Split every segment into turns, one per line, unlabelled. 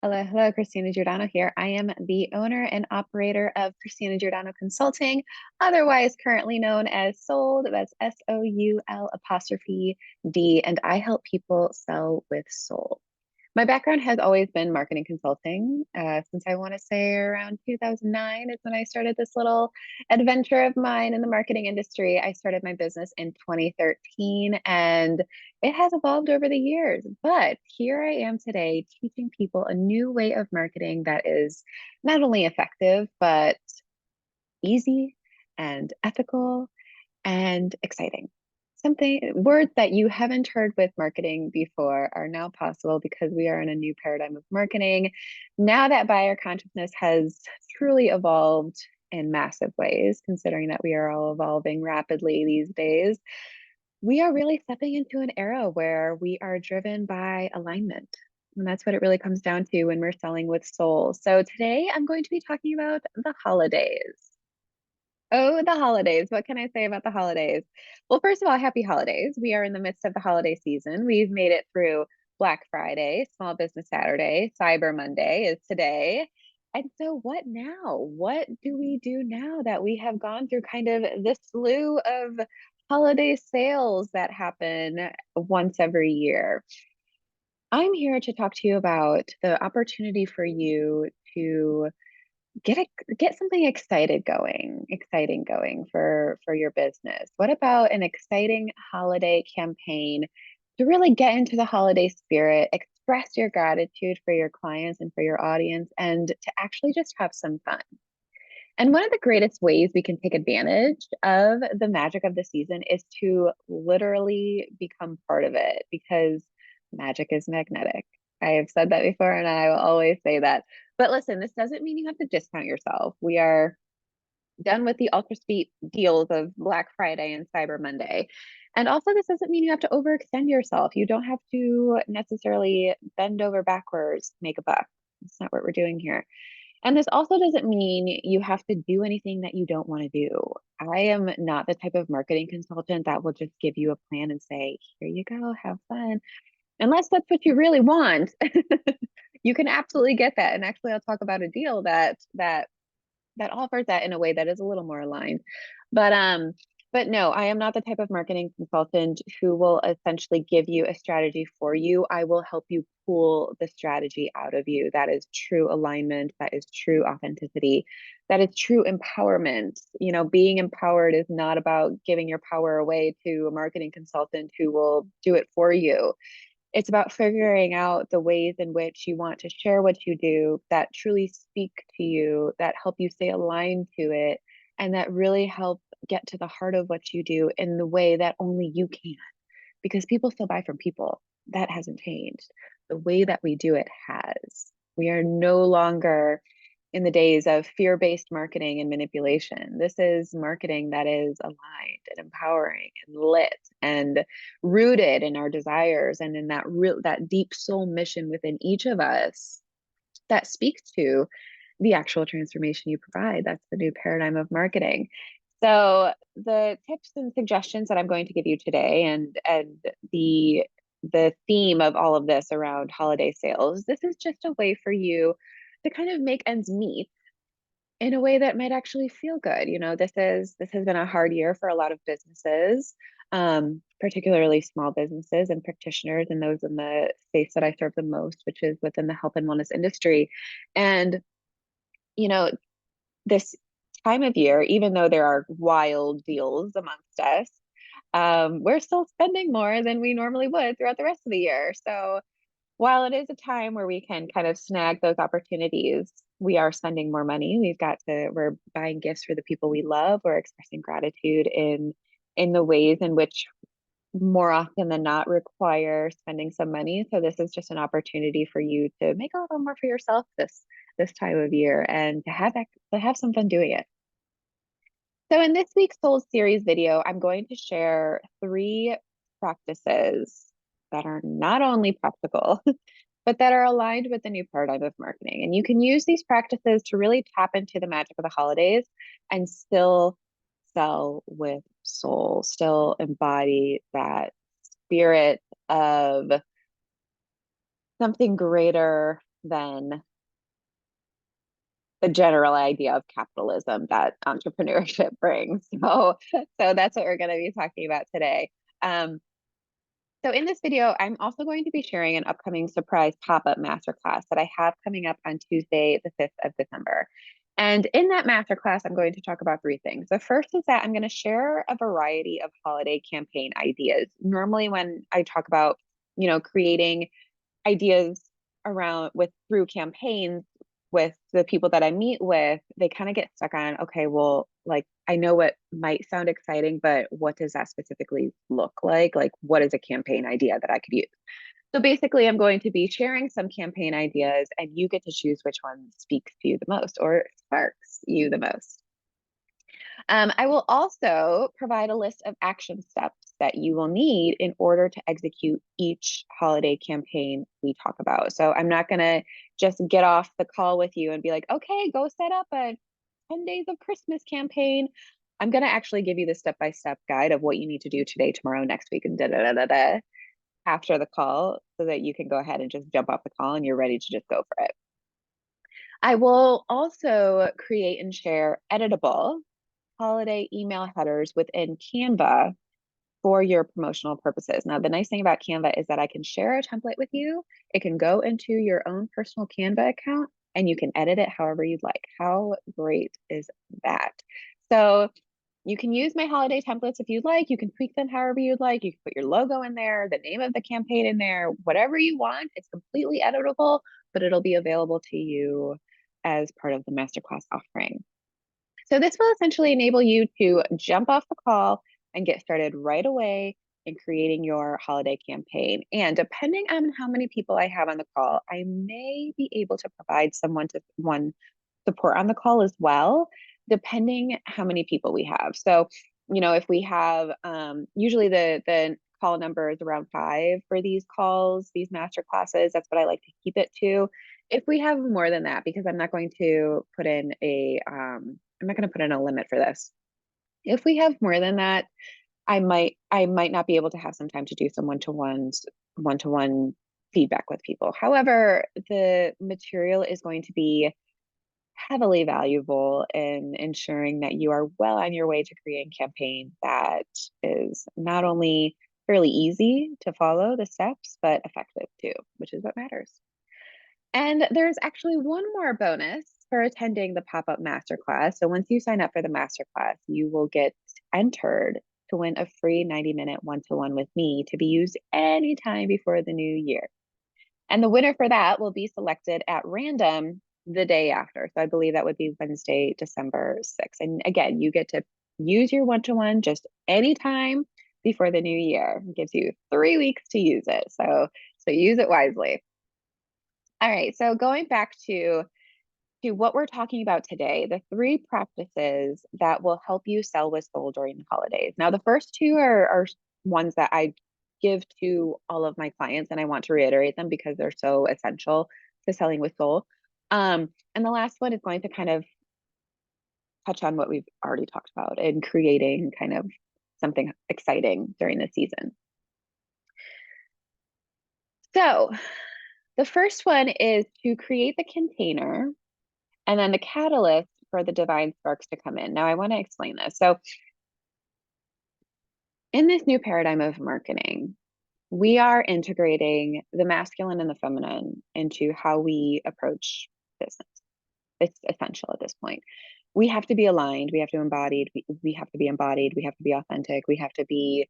Hello, Christina Giordano here. I am the owner and operator of Christina Giordano Consulting, otherwise currently known as Sold. That's Soul apostrophe D, and I help people sell with soul. My background has always been marketing consulting. Since I want to say around 2009 is when I started this little adventure of mine in the marketing industry. I started my business in 2013 and it has evolved over the years. But here I am today teaching people a new way of marketing that is not only effective, but easy and ethical and exciting. Something words that you haven't heard with marketing before are now possible because we are in a new paradigm of marketing. Now that buyer consciousness has truly evolved in massive ways, considering that we are all evolving rapidly these days, we are really stepping into an era where we are driven by alignment. And that's what it really comes down to when we're selling with soul. So today I'm going to be talking about the holidays. Oh, the holidays. What can I say about the holidays? Well, first of all, happy holidays. We are in the midst of the holiday season. We've made it through Black Friday, Small Business Saturday, Cyber Monday is today. And so, what now? What do we do now that we have gone through kind of this slew of holiday sales that happen once every year? I'm here to talk to you about the opportunity for you to get something exciting going for your business. What about an exciting holiday campaign to really get into the holiday spirit, express your gratitude for your clients and for your audience, and to actually just have some fun? And one of the greatest ways we can take advantage of the magic of the season is to literally become part of it because magic is magnetic. I have said that before and I will always say that. But listen, this doesn't mean you have to discount yourself. We are done with the ultra steep deals of Black Friday and Cyber Monday. And also, this doesn't mean you have to overextend yourself. You don't have to necessarily bend over backwards to make a buck. That's not what we're doing here. And this also doesn't mean you have to do anything that you don't want to do. I am not the type of marketing consultant that will just give you a plan and say, here you go, have fun. Unless that's what you really want, you can absolutely get that. And actually, I'll talk about a deal that offers that in a way that is a little more aligned. But but no, I am not the type of marketing consultant who will essentially give you a strategy for you. I will help you pull the strategy out of you. That is true alignment, that is true authenticity, that is true empowerment. You know, being empowered is not about giving your power away to a marketing consultant who will do it for you. It's about figuring out the ways in which you want to share what you do that truly speak to you, that help you stay aligned to it, and that really help get to the heart of what you do in the way that only you can. Because people still buy from people. That hasn't changed. The way that we do it has. We are no longer in the days of fear-based marketing and manipulation. This is marketing that is aligned and empowering and lit and rooted in our desires and in that deep soul mission within each of us that speaks to the actual transformation you provide. That's the new paradigm of marketing. So the tips and suggestions that I'm going to give you today and the theme of all of this around holiday sales, this is just a way for you to kind of make ends meet in a way that might actually feel good. You know, this has been a hard year for a lot of businesses, particularly small businesses and practitioners and those in the space that I serve the most, which is within the health and wellness industry. And, you know, this time of year, even though there are wild deals amongst us, we're still spending more than we normally would throughout the rest of the year. So while it is a time where we can kind of snag those opportunities, we are spending more money. We're buying gifts for the people we love. We're expressing gratitude in the ways in which more often than not require spending some money. So this is just an opportunity for you to make a little more for yourself this time of year and to have some fun doing it. So in this week's Soul Series video, I'm going to share 3 practices that are not only practical, but that are aligned with the new paradigm of marketing. And you can use these practices to really tap into the magic of the holidays and still sell with soul, still embody that spirit of something greater than the general idea of capitalism that entrepreneurship brings. So that's what we're going to be talking about today. Um, so in this video, I'm also going to be sharing an upcoming surprise pop-up masterclass that I have coming up on Tuesday, the 5th of December. And in that masterclass, I'm going to talk about three things. The first is that I'm going to share a variety of holiday campaign ideas. Normally when I talk about, creating ideas around with through campaigns with the people that I meet with, they kind of get stuck on, okay, well, like I know what might sound exciting, but what does that specifically look like? Like, what is a campaign idea that I could use? So basically, I'm going to be sharing some campaign ideas, and you get to choose which one speaks to you the most or sparks you the most. I will also provide a list of action steps that you will need in order to execute each holiday campaign we talk about. So I'm not going to just get off the call with you and be like, okay, go set up a 10 days of Christmas campaign. I'm going to actually give you the step-by-step guide of what you need to do today, tomorrow, next week, and after the call so that you can go ahead and just jump off the call and you're ready to just go for it. I will also create and share editable holiday email headers within Canva for your promotional purposes. Now, the nice thing about Canva is that I can share a template with you. It can go into your own personal Canva account and you can edit it however you'd like. How great is that? So you can use my holiday templates if you'd like. You can tweak them however you'd like. You can put your logo in there, the name of the campaign in there, whatever you want. It's completely editable, but it'll be available to you as part of the masterclass offering. So this will essentially enable you to jump off the call and get started right away in creating your holiday campaign. And depending on how many people I have on the call, I may be able to provide one support on the call as well, depending how many people we have. So, if we have, usually the call number is around 5 for these calls, these master classes. That's what I like to keep it to. If we have more than that, because I'm not going to put in a limit for this. If we have more than that, I might not be able to have some time to do some one-to-one feedback with people. However, the material is going to be heavily valuable in ensuring that you are well on your way to creating a campaign that is not only fairly easy to follow the steps, but effective too, which is what matters. And there's actually one more bonus for attending the pop-up masterclass. So once you sign up for the masterclass, you will get entered to win a free 90-minute one-to-one with me to be used anytime before the new year. And the winner for that will be selected at random the day after. So I believe that would be Wednesday, December 6th. And again, you get to use your one-to-one just anytime before the new year. It gives you 3 weeks to use it. So use it wisely. All right, so going back to what we're talking about today, the 3 practices that will help you sell with soul during the holidays. Now, the first 2 are ones that I give to all of my clients, and I want to reiterate them because they're so essential to selling with soul. And the last one is going to kind of touch on what we've already talked about and creating kind of something exciting during the season. So the first one is to create the container and then the catalyst for the divine sparks to come in. Now, I want to explain this. So in this new paradigm of marketing, we are integrating the masculine and the feminine into how we approach business. It's essential at this point. We have to be aligned. We have to embodied. We have to be embodied. We have to be authentic. We have to be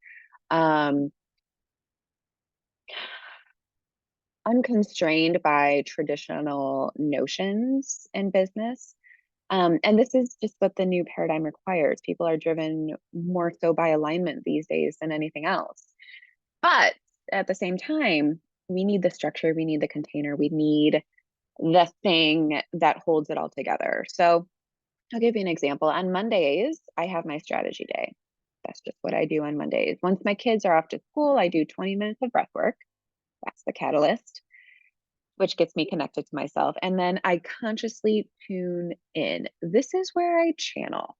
unconstrained by traditional notions in business. And this is just what the new paradigm requires. People are driven more so by alignment these days than anything else. But at the same time, we need the structure, we need the container, we need the thing that holds it all together. So I'll give you an example. On Mondays, I have my strategy day. That's just what I do on Mondays. Once my kids are off to school, I do 20 minutes of breath work. That's the catalyst, which gets me connected to myself. And then I consciously tune in. This is where I channel.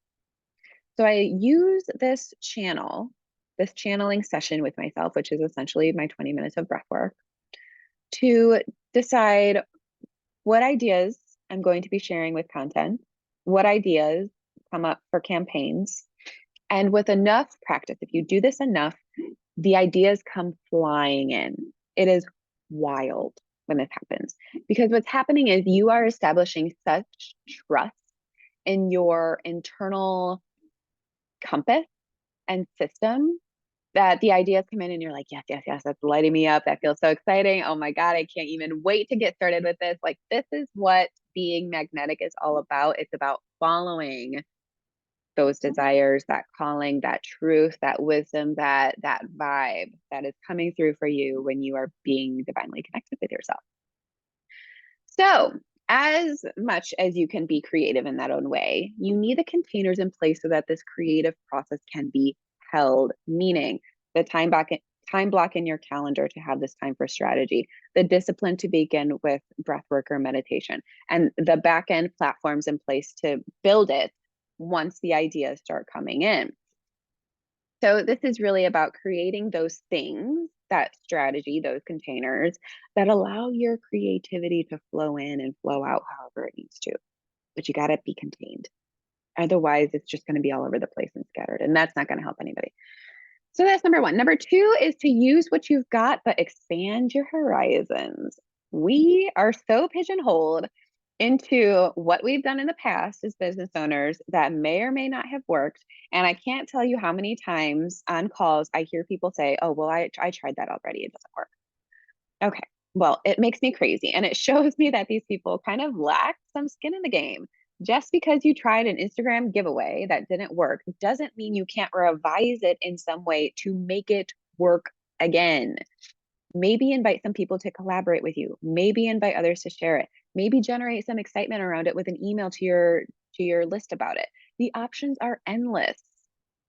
So I use this channeling session with myself, which is essentially my 20 minutes of breath work, to decide what ideas I'm going to be sharing with content, what ideas come up for campaigns. And with enough practice, if you do this enough, the ideas come flying in. It is wild when this happens because what's happening is you are establishing such trust in your internal compass and system that the ideas come in and you're like, yes, yes, yes, that's lighting me up. That feels so exciting. Oh my God, I can't even wait to get started with this. Like, this is what being magnetic is all about. It's about following those desires, that calling, that truth, that wisdom, that vibe that is coming through for you when you are being divinely connected with yourself. So, as much as you can be creative in that own way, you need the containers in place so that this creative process can be held, meaning the time block in your calendar to have this time for strategy, the discipline to begin with breath work or meditation, and the back end platforms in place to build it once the ideas start coming in. So this is really about creating those things, that strategy, those containers that allow your creativity to flow in and flow out however it needs to. But you got to be contained. Otherwise, it's just going to be all over the place and scattered. And that's not going to help anybody. So that's number one. Number two is to use what you've got, but expand your horizons. We are so pigeonholed into what we've done in the past as business owners that may or may not have worked. And I can't tell you how many times on calls I hear people say, oh, well, I tried that already. It doesn't work. Okay. Well, it makes me crazy. And it shows me that these people kind of lack some skin in the game. Just because you tried an Instagram giveaway that didn't work doesn't mean you can't revise it in some way to make it work again. Maybe invite some people to collaborate with you. Maybe invite others to share it. Maybe generate some excitement around it with an email to your list about it. The options are endless.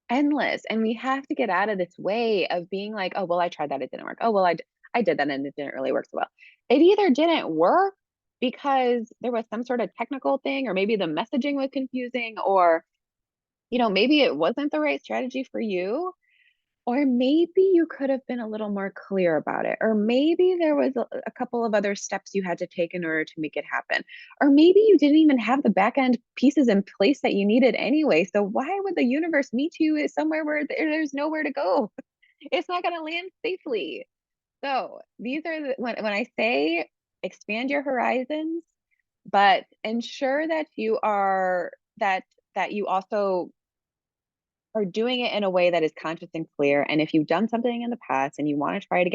Endless. And we have to get out of this way of being like, oh, well, I tried that. It didn't work. Oh, well, I did that and it didn't really work so well. It either didn't work because there was some sort of technical thing, or maybe the messaging was confusing, or, maybe it wasn't the right strategy for you. Or maybe you could have been a little more clear about it. Or maybe there was a couple of other steps you had to take in order to make it happen. Or maybe you didn't even have the back end pieces in place that you needed anyway. So why would the universe meet you somewhere where there's nowhere to go? It's not going to land safely. So these are when I say expand your horizons, but ensure that that you also are doing it in a way that is conscious and clear. And if you've done something in the past and you want to try it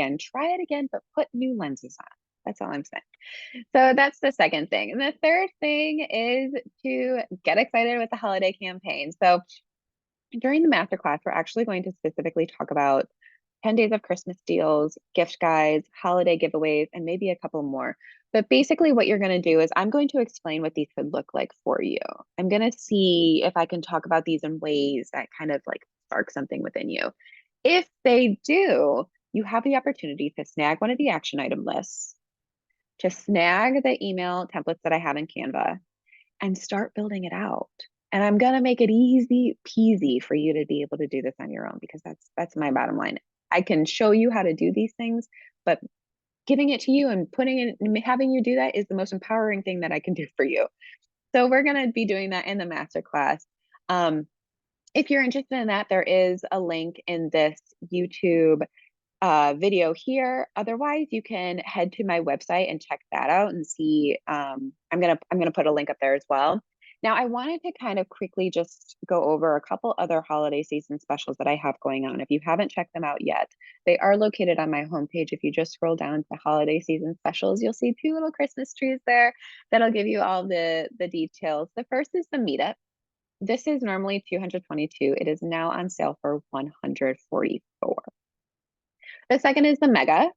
again, but put new lenses on. That's all I'm saying. So that's the second thing. And the third thing is to get excited with the holiday campaign. So during the masterclass, we're actually going to specifically talk about 10 days of Christmas deals, gift guides, holiday giveaways, and maybe a couple more. But basically, what you're going to do is I'm going to explain what these could look like for you. I'm going to see if I can talk about these in ways that kind of like spark something within you. If they do, you have the opportunity to snag one of the action item lists, to snag the email templates that I have in Canva, and start building it out. And I'm going to make it easy peasy for you to be able to do this on your own, because that's my bottom line. I can show you how to do these things, but giving it to you and putting it and having you do that is the most empowering thing that I can do for you. So we're going to be doing that in the masterclass. If you're interested in that, there is a link in this YouTube video here. Otherwise, you can head to my website and check that out and see. I'm gonna put a link up there as well. Now, I wanted to kind of quickly just go over a couple other holiday season specials that I have going on. If you haven't checked them out yet, they are located on my homepage. If you just scroll down to holiday season specials, you'll see two little Christmas trees there that'll give you all the details. The first is the meetup. This is normally $222. It is now on sale for $144. The second is the mega.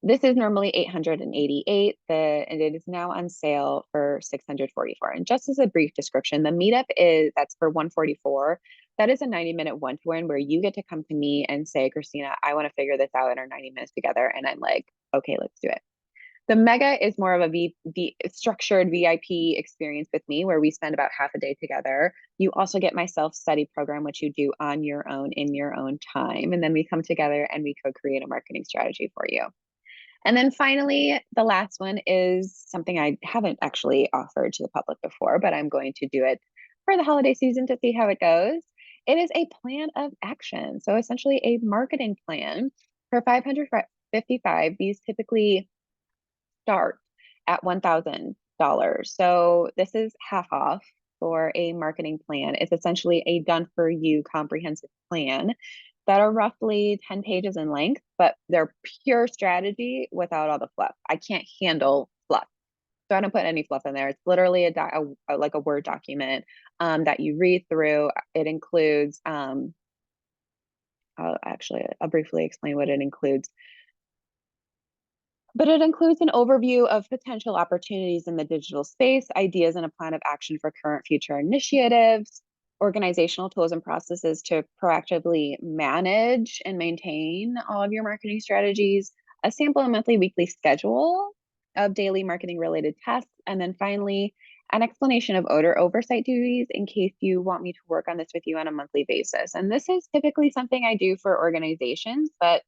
This is normally $888. And it is now on sale for $644. And just as a brief description, the meetup that's for $144. That is a 90-minute one-to-one where you get to come to me and say, Christina, I want to figure this out in our 90 minutes together. And I'm like, okay, let's do it. The mega is more of a structured VIP experience with me where we spend about half a day together. You also get my self-study program, which you do on your own in your own time. And then we come together and we co-create a marketing strategy for you. And then finally, the last one is something I haven't actually offered to the public before, but I'm going to do it for the holiday season to see how it goes. It is a plan of action. So essentially a marketing plan for 555. These typically start at $1,000. So this is half off for a marketing plan. It's essentially a done for you comprehensive plan that are roughly 10 pages in length, but they're pure strategy without all the fluff. I can't handle fluff. So I don't put any fluff in there. It's literally like a Word document that you read through. It includes, I'll briefly explain what it includes. But it includes an overview of potential opportunities in the digital space, ideas and a plan of action for current future initiatives, organizational tools and processes to proactively manage and maintain all of your marketing strategies, a sample and monthly weekly schedule of daily marketing related tasks, and then finally, an explanation of odor oversight duties in case you want me to work on this with you on a monthly basis. And this is typically something I do for organizations, but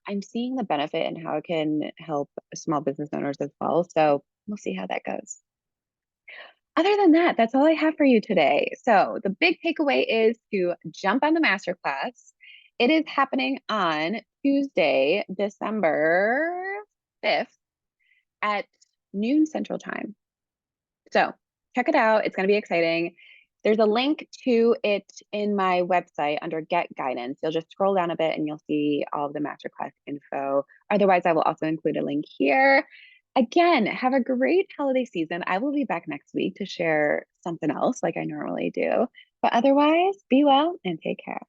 I'm seeing the benefit and how it can help small business owners as well. So we'll see how that goes. Other than that, that's all I have for you today. So the big takeaway is to jump on the masterclass. It is happening on Tuesday, December 5th at noon Central Time. So check it out. It's going to be exciting. There's a link to it in my website under Get Guidance. You'll just scroll down a bit and you'll see all of the masterclass info. Otherwise, I will also include a link here. Again, have a great holiday season. I will be back next week to share something else like I normally do. But otherwise, be well and take care.